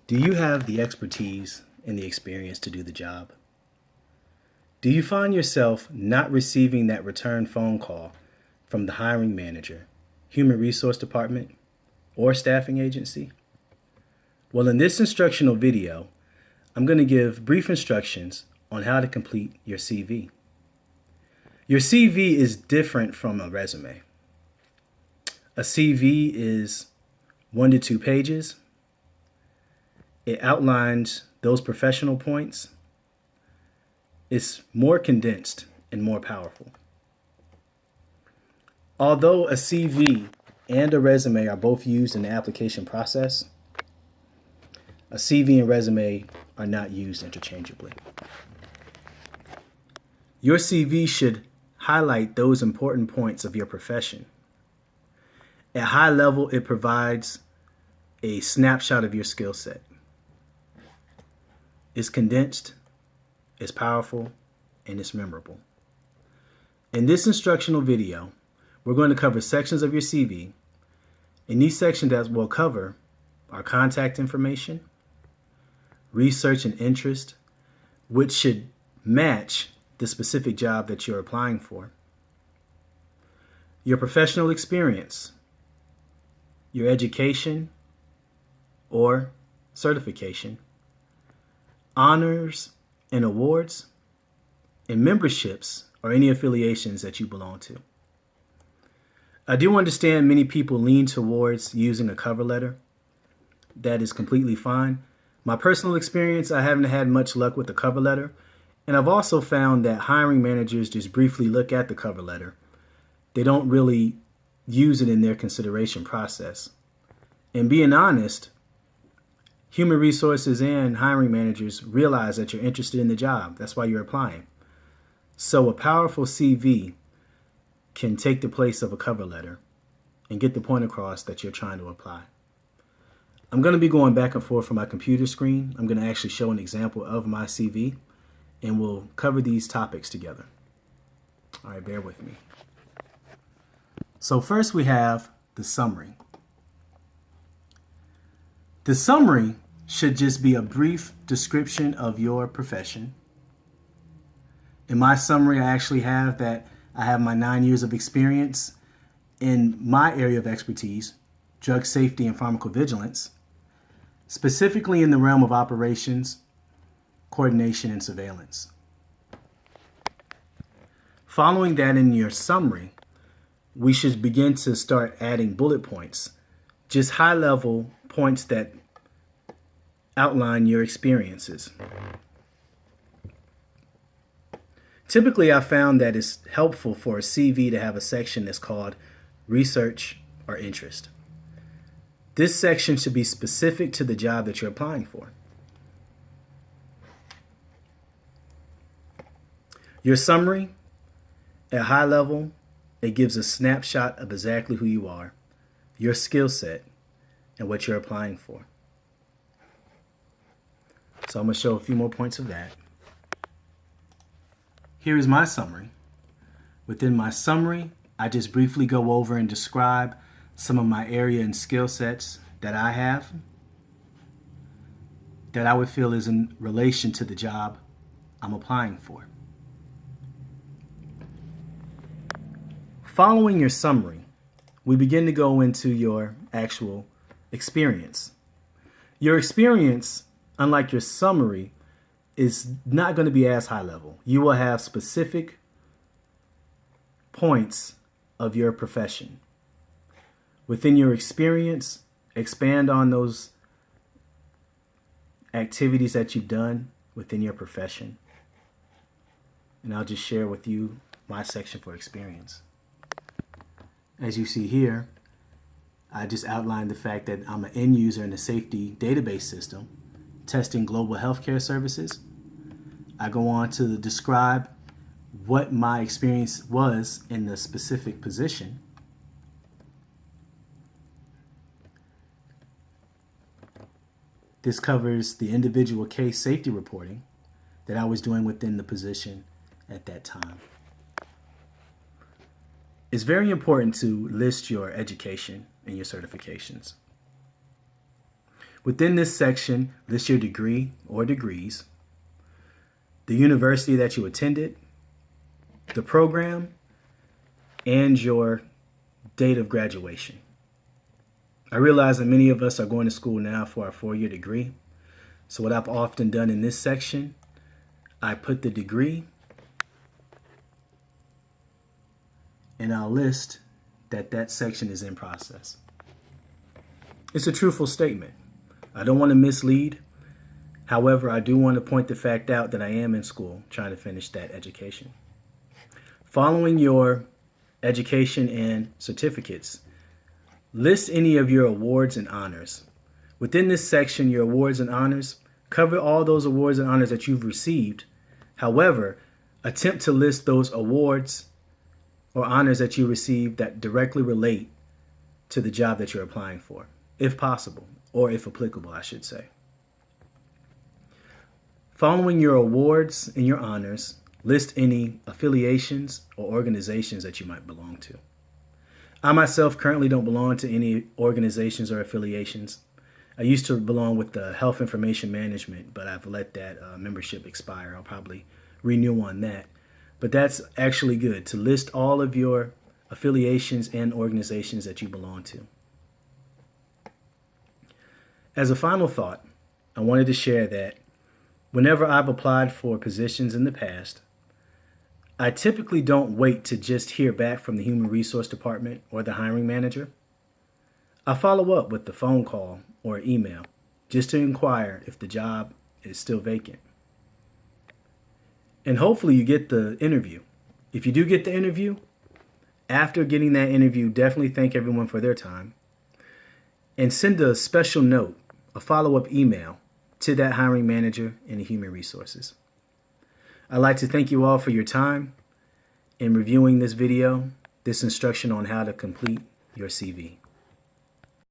Do you have the expertise and the experience to do the job? Do you find yourself not receiving that return phone call from the hiring manager, human resource department, or staffing agency? Well, in this instructional video, I'm going to give brief instructions on how to complete your CV. Your CV is different from a resume. A CV is 1 to 2 pages. It outlines those professional points. It's more condensed and more powerful. Although a CV and a resume are both used in the application process, a CV and resume are not used interchangeably. Your CV should highlight those important points of your profession. At high level, it provides a snapshot of your skill set. It's condensed, it's powerful, and it's memorable. In this instructional video, we're going to cover sections of your CV, and these sections that we'll cover are contact information, research and interest, which should match the specific job that you're applying for, your professional experience, your education or certification, honors and awards, and memberships or any affiliations that you belong to. I do understand many people lean towards using a cover letter. That is completely fine. My personal experience, I haven't had much luck with the cover letter, and I've also found that hiring managers just briefly look at the cover letter. They don't really use it in their consideration process. And being honest, human resources and hiring managers realize that you're interested in the job. That's why you're applying. So a powerful CV can take the place of a cover letter and get the point across that you're trying to apply. I'm going to be going back and forth from my computer screen. I'm going to actually show an example of my CV, and we'll cover these topics together. All right, bear with me. So first we have the summary. The summary should just be a brief description of your profession. In my summary, I actually have that I have my 9 years of experience in my area of expertise, drug safety and pharmacovigilance, specifically in the realm of operations, coordination, and surveillance. Following that in your summary, we should begin to start adding bullet points, just high-level points that outline your experiences. Typically, I found that it's helpful for a CV to have a section that's called research or interest. This section should be specific to the job that you're applying for. Your summary, at high level, it gives a snapshot of exactly who you are, your skill set, and what you're applying for. So I'm going to show a few more points of that. Here is my summary. Within my summary, I just briefly go over and describe some of my area and skill sets that I have that I would feel is in relation to the job I'm applying for. Following your summary, we begin to go into your actual experience. Your experience, unlike your summary, is not going to be as high level. You will have specific points of your profession. Within your experience, expand on those activities that you've done within your profession. And I'll just share with you my section for experience. As you see here, I just outlined the fact that I'm an end user in the safety database system, testing global healthcare services. I go on to describe what my experience was in the specific position. This covers the individual case safety reporting that I was doing within the position at that time. It's very important to list your education and your certifications. Within this section, list your degree or degrees, the university that you attended, the program, and your date of graduation. I realize that many of us are going to school now for our 4-year degree. So what I've often done in this section, I put the degree and I'll list that section is in process. It's a truthful statement. I don't want to mislead. However, I do want to point the fact out that I am in school trying to finish that education. Following your education and certificates, list any of your awards and honors. Within this section, your awards and honors, cover all those awards and honors that you've received. However, attempt to list those awards or honors that you received that directly relate to the job that you're applying for, if possible, or if applicable, I should say. Following your awards and your honors, list any affiliations or organizations that you might belong to. I myself currently don't belong to any organizations or affiliations. I used to belong with the Health Information Management, but I've let that membership expire. I'll probably renew on that. But that's actually good, to list all of your affiliations and organizations that you belong to. As a final thought, I wanted to share that whenever I've applied for positions in the past, I typically don't wait to just hear back from the Human Resource Department or the hiring manager. I follow up with a phone call or email just to inquire if the job is still vacant. And hopefully you get the interview. If you do get the interview, after getting that interview, definitely thank everyone for their time and send a special note, a follow-up email to that hiring manager in the Human Resources. I'd like to thank you all for your time in reviewing this video, this instruction on how to complete your CV.